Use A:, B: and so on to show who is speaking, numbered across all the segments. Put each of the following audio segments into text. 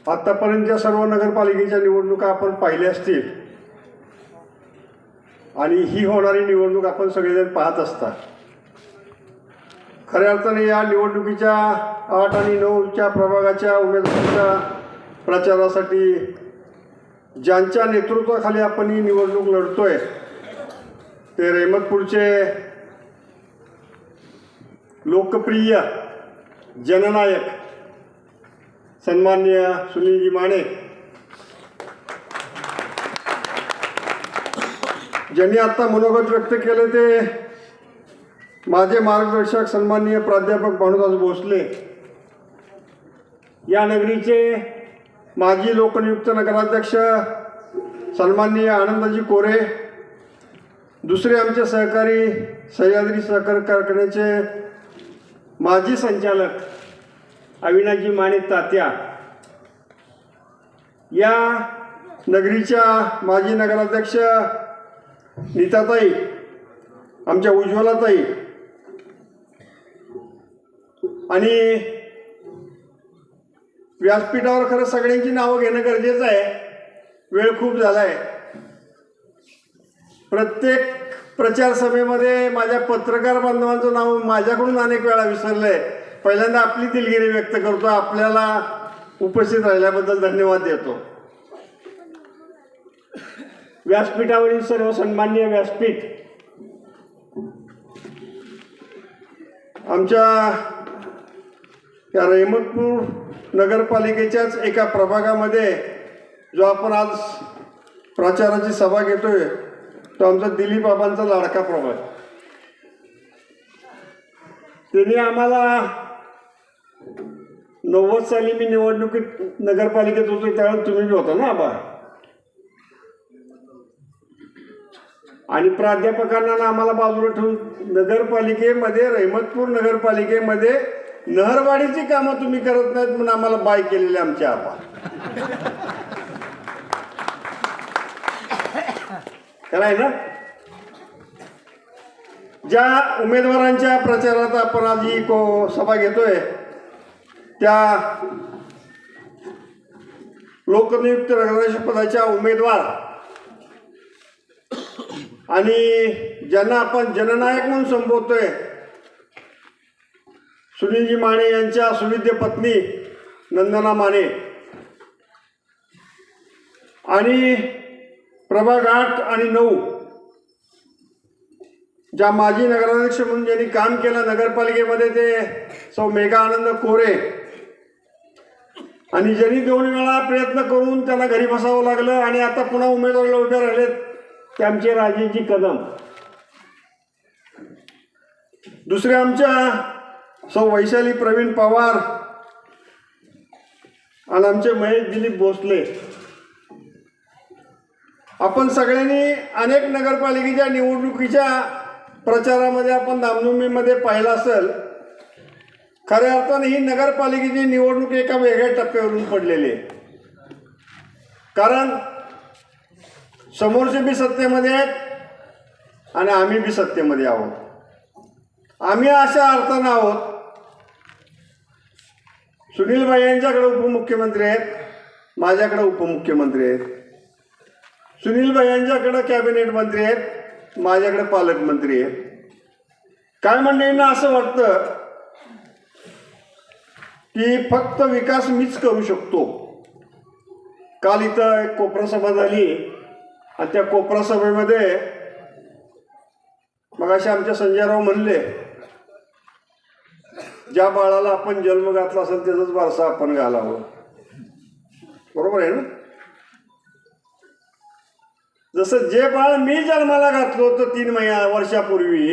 A: आतापर्यंतच्या सर्व नगरपालिकेच्या निवडणुका आपण पाहिल्या असतील आणि ही होणारी निवडणूक आपण सगळेजण पाहत असता। खऱ्या अर्थाने या निवडणुकीच्या 8 आणि 9च्या प्रभागाच्या उमेदवारांच्या प्रचारासाठी ज्यांच्या नेतृत्वाखाली आपण ही निवडणूक लढतोय ते रहमतपूरचे लोकप्रिय जननायक सन्माननीय सुनीलजी माने, ज्यांनी आता मनोगत व्यक्त केले ते माझे मार्गदर्शक सन्माननीय प्राध्यापक भानुदास भोसले, या नगरीचे माजी लोकनियुक्त नगराध्यक्ष सन्माननीय आनंदजी कोरे, दुसरे आमचे सहकारी सह्याद्री सहकारी कारखान्याचे माजी संचालक अविनाशजी माने तात्या, या नगरीच्या माजी नगराध्यक्ष नीताताई, आमच्या उज्ज्वलाताई, आणि व्यासपीठावर खरं सगळ्यांची नावं घेणं गरजेचं आहे, वेळ खूप झाला आहे। प्रत्येक प्रचार सभेमध्ये माझ्या पत्रकार बांधवांचं नाव माझ्याकडून अनेक वेळा विसरलं आहे। पहिल्यांदा आपली दिलगिरी व्यक्त करतो, आपल्याला उपस्थित राहिल्याबद्दल धन्यवाद देतो। व्यासपीठावरील सर्व सन्माननीय व्यासपीठ, आमच्या या रहमतपूर नगरपालिकेच्याच एका प्रभागामध्ये जो आपण आज प्रचाराची सभा घेतोय तो आमचा दिलीप बाबांचा लाडका प्रभाग। त्यांनी आम्हाला 90 साली मी निवडणुकीत नगरपालिकेत होतो त्यावेळेस तुम्ही बी होता ना आबा, आणि प्राध्यापकांना आम्हाला बाजूला ठेवून नगरपालिकेमध्ये रहमतपूर नगरपालिकेमध्ये नहरवाडीची कामं तुम्ही करत नाहीत म्हणून आम्हाला बाय केलेले आमच्या आबा। खरं ना? ज्या उमेदवारांच्या प्रचारात आपण आज ही सभा घेतोय त्या लोकनियुक्त नगराध्यक्ष पदाच्या उमेदवार आणि ज्यांना आपण जननायक म्हणून संबोधतोय सुनीलजी माने यांच्या सुविद्य पत्नी नंदना माने, आणि प्रभाग 8 आणि 9 ज्या माजी नगराध्यक्ष म्हणून ज्यांनी काम केलं नगरपालिकेमध्ये ते सौ मेघा आनंद कोरे, आणि ज्यांनी 2 वेळा प्रयत्न करून त्यांना घरी बसावं लागलं आणि आता पुन्हा उमेदवारीला उभे राहिलेत ते आमचे राजेशजी कदम, दुसरे आमच्या सौ वैशाली प्रवीण पवार आणि आमचे महेश दिलीप भोसले। आपण सगळ्यांनी अनेक नगरपालिकेच्या निवडणुकीच्या प्रचारामध्ये आपण धामधुमीमध्ये पाहिलं असेल, खऱ्या अर्थाने ही नगरपालिकेची निवडणूक एका वेगळ्या टप्प्यावरून पडलेली आहे। कारण समोरचे बी सत्तेमध्ये आहेत आणि आम्ही बी सत्तेमध्ये आहोत। आम्ही अशा अर्थानं आहोत, सुनीलभाई यांच्याकडे उपमुख्यमंत्री आहेत, माझ्याकडे उपमुख्यमंत्री आहेत, सुनीलभाई यांच्याकडे कॅबिनेट मंत्री आहेत, माझ्याकडे पालकमंत्री आहेत। काय मंडळींना असं वाटतं की फक्त विकास मीच करू शकतो। काल इथं एक कोपरा सभा झाली आणि त्या कोपरा सभेमध्ये मगाशी आमच्या संजयराव म्हणले, ज्या बाळाला आपण जन्म घातला असेल त्याचाच वारसा आपण घालावं। बरोबर आहे ना? जसं जे बाळ मी जन्माला घातलं होतं 3 वर्षापूर्वी,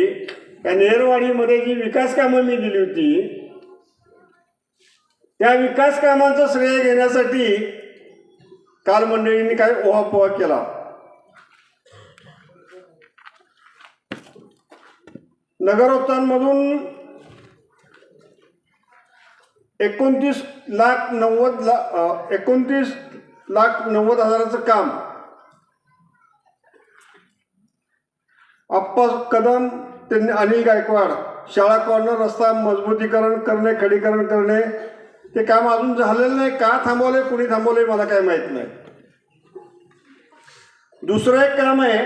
A: या नेहरवाडीमध्ये जी विकास कामं मी दिली होती त्या विकास कामांचं श्रेय घेण्यासाठी काल मंडळींनी काय ओहापोहा केला। नगरोत्थानमधून 29,90,000चं काम आप्पा कदम, त्यांनी अनिल गायकवाड, शाळा कॉर्नर रस्ता मजबूतीकरण करणे, खडीकरण करणे, ते काम अजून झालेलं नाही. का थांबवलंय, कुणी थांबवलंय मला काय माहित नाही. दुसरं एक काम आहे,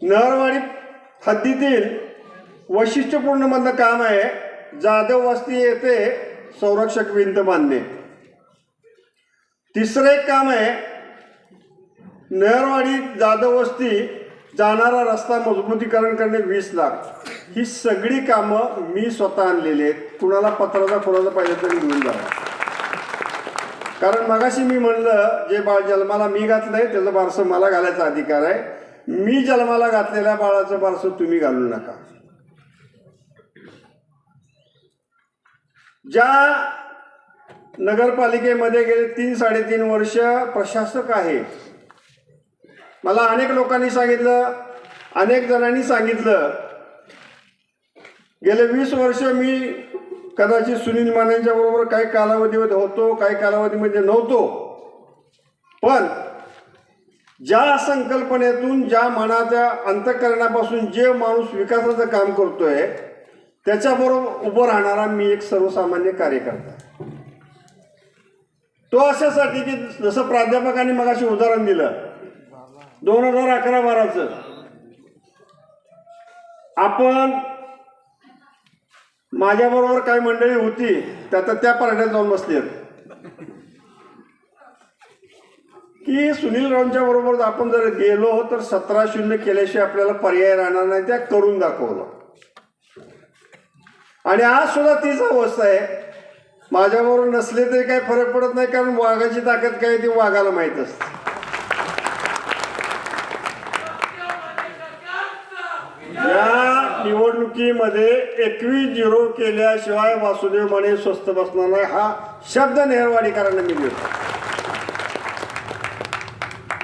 A: नहरवाडी हद्दीतील वैशिष्ट्यपूर्ण मधलं काम आहे, जाधव वस्ती येथे संरक्षक भिंत बांधणे. तिसरं एक काम आहे, नहरवाडी जाधव वस्ती जाणारा रस्ता मजबूतीकरण करणे 20 लाख. ही सगळी कामं मी स्वतः आणलेली आहेत. कुणाला पत्राचा कोणाला पाहिजे तरी घेऊन जावा. कारण मगाशी मी म्हणलं, जे बाळ जन्माला मी घातलंय त्याचं बारसं मला घालायचा अधिकार आहे. मी जन्माला घातलेल्या बाळाचं बारसं तुम्ही घालू नका. ज्या नगरपालिकेमध्ये गेले 3-3.5 वर्ष प्रशासक आहे, मला अनेक लोकांनी सांगितलं, अनेक जणांनी सांगितलं, गेले 20 वर्ष मी कदाचित सुनील मानेंच्या बरोबर काही कालावधीमध्ये होतो, काही कालावधीमध्ये नव्हतो, पण ज्या संकल्पनेतून, ज्या मनाच्या अंतःकरणापासून जे माणूस विकासाचं काम करतोय त्याच्याबरोबर उभं राहणारा मी एक सर्वसामान्य कार्यकर्ता. तो अशासाठी की जसं प्राध्यापकांनी मगाशी उदाहरण दिलं 2011-12चं, आपण माझ्याबरोबर काही मंडळी होती त्या पार्ट्यात जाऊन बसली की सुनील रावांच्या बरोबर आपण जर गेलो तर 17-0 केल्याशिवाय आपल्याला पर्याय राहणार नाही. त्या करून दाखवलं. आणि आज सुद्धा तीच अवस्था आहे. माझ्याबरोबर नसले तरी काही फरक पडत नाही, कारण वाघाची ताकद काय ती वाघाला माहीत असते. या निवडणुकीमध्ये 21-0 केल्याशिवाय वासुदेव माने स्वस्थ बसणार नाही, हा शब्द नहरवाडीकरांना मी देतो.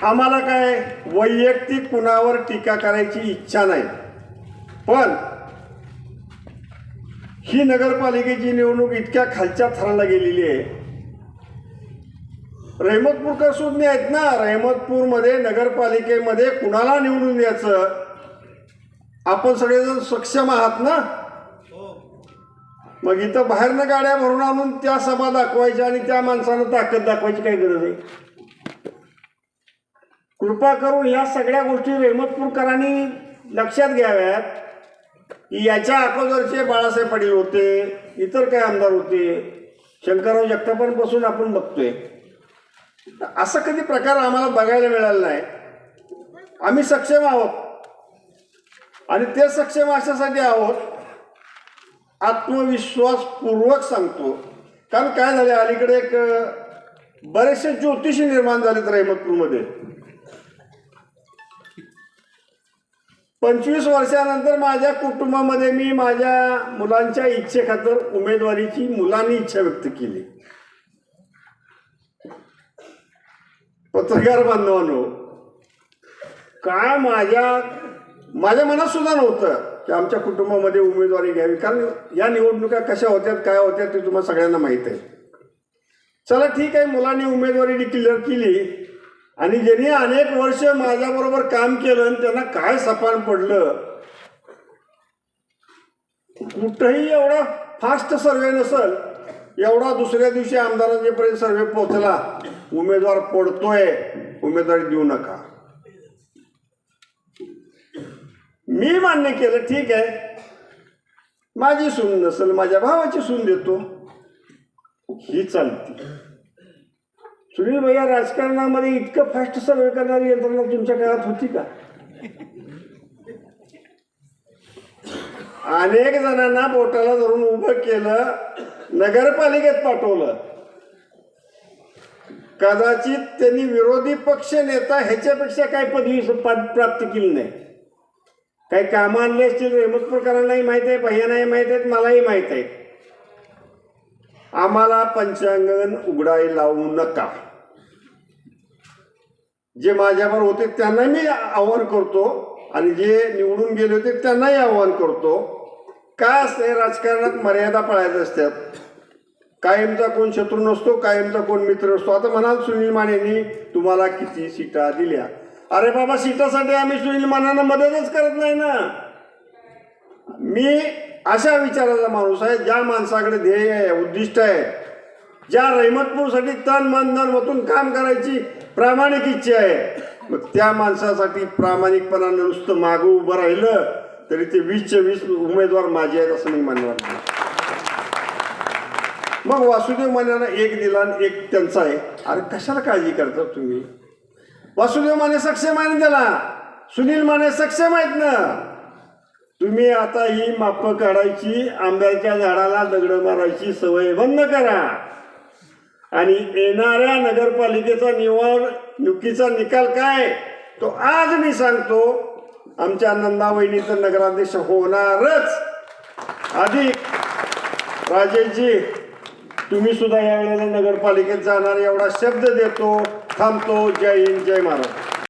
A: आम्हाला काय वैयक्तिक कुणावर टीका करायची इच्छा नाही, पण ही नगरपालिकेची निवडणूक इतक्या खालच्या थराला गेलेली आहे. रहमतपूरकर सुज्ञ आहेत ना, रहमतपूरमध्ये नगरपालिकेमध्ये कुणाला निवडून द्यायचं, आपण सगळेजण सक्षम आहात ना. मग इथं बाहेरनं गाड्या भरून आणून त्या सभा दाखवायच्या आणि त्या माणसानं ताकद दाखवायची काही गरज आहे. कृपा करून या सगळ्या गोष्टी रहमतपूरकरांनी लक्षात घ्याव्यात. याच्या अगोदरचे बाळासाहेब पाटील होते, इतर काही आमदार होते, शंकरराव जगतापांपासून आपण बघतोय. असं कधी प्रकार आम्हाला बघायला मिळाला नाही. आम्ही सक्षम आहोत आणि ते सक्षम अशासाठी आहोत, आत्मविश्वासपूर्वक सांगतो. कारण काय झाले, अलीकडे एक बरेचसे ज्योतिषी निर्माण झालेत रहमतपूरमध्ये. 25 वर्षानंतर माझ्या कुटुंबामध्ये मी माझ्या मुलांच्या इच्छेखातर उमेदवारीची मुलांनी इच्छा व्यक्त केली. पत्रकार बांधवांनो, काय माझ्या मनात सुद्धा नव्हतं की आमच्या कुटुंबामध्ये उमेदवारी घ्यावी, कारण या निवडणुका कशा होत्यात, काय होत्यात ते तुम्हाला सगळ्यांना माहीत आहे. चला ठीक आहे, मुलांनी उमेदवारी डिक्लेअर केली आणि ज्यांनी अनेक वर्ष माझ्याबरोबर काम केलं आणि त्यांना काय सपान पडलं. कुठंही एवढा फास्ट सर्वे नसल एवढा दुसऱ्या दिवशी आमदारांच्यापर्यंत सर्वे पोहोचला, उमेदवार पडतोय, उमेदवारी देऊ नका. मी मान्य केलं, ठीक आहे, माझी सून नसेल माझ्या भावाची सून देतो, ही चालते. सुनील भैया, राजकारणामध्ये इतकं फास्ट सर्वे करणारी यंत्रणा तुमच्या काळात होती का? अनेक जणांना बोटाला धरून उभं केलं, नगरपालिकेत पाठवलं. कदाचित त्यांनी विरोधी पक्ष नेता ह्याच्यापेक्षा काही पदवी प्राप्त केली नाही. काही कामं आणले असतील, रहमतपूरकरांनाही माहीत आहे, भैयानाही माहीत आहेत, मलाही माहीत आहे. आम्हाला पंचांगण उघडायला लावू नका. जे माझ्यावर होते त्यांना मी आव्हान करतो आणि जे निवडून गेले होते त्यांनाही आव्हान करतो. काय असते, राजकारणात मर्यादा पाळायच्या असतात. कायमचा कोण शत्रू नसतो, कायमचा कोण मित्र असतो. आता म्हणाल सुनील मानेंनी तुम्हाला किती सीटा दिल्या. अरे बाबा, सीटासाठी आम्ही सुनील मानेंना मदतच करत नाही ना. मी अशा विचाराचा माणूस आहे, ज्या माणसाकडे ध्येय आहे, उद्दिष्ट आहे, ज्या रहमतपूरसाठी तन मन धन ओतून काम करायची प्रामाणिक इच्छा आहे, मग त्या माणसासाठी प्रामाणिकपणानं नुसतं मागं उभं राहिलं तरी ते 20चे 20 उमेदवार माझे आहेत असं मी मानणार नाही. मग वासुदेव मानेनं एक दिला आणि एक त्यांचा आहे. अरे कशाला काळजी करता तुम्ही? वासुदेव माने सक्षम आहे ना, त्याला सुनील माने सक्षम आहेत ना. तुम्ही आता ही मापं काढायची, आंब्याच्या झाडाला दगड मारायची सवय बंद करा आणि येणाऱ्या नगरपालिकेचा निवडणुकीचा निकाल काय तो आज मी सांगतो. आमच्या नंदावहिनी तर नगराध्यक्ष होणारच. अधिक राजेशजी, तुम्ही सुद्धा यावेळेला नगरपालिकेत जाणार एवढा शब्द देतो. थांबतो. जय हिंद, जय महाराष्ट्र.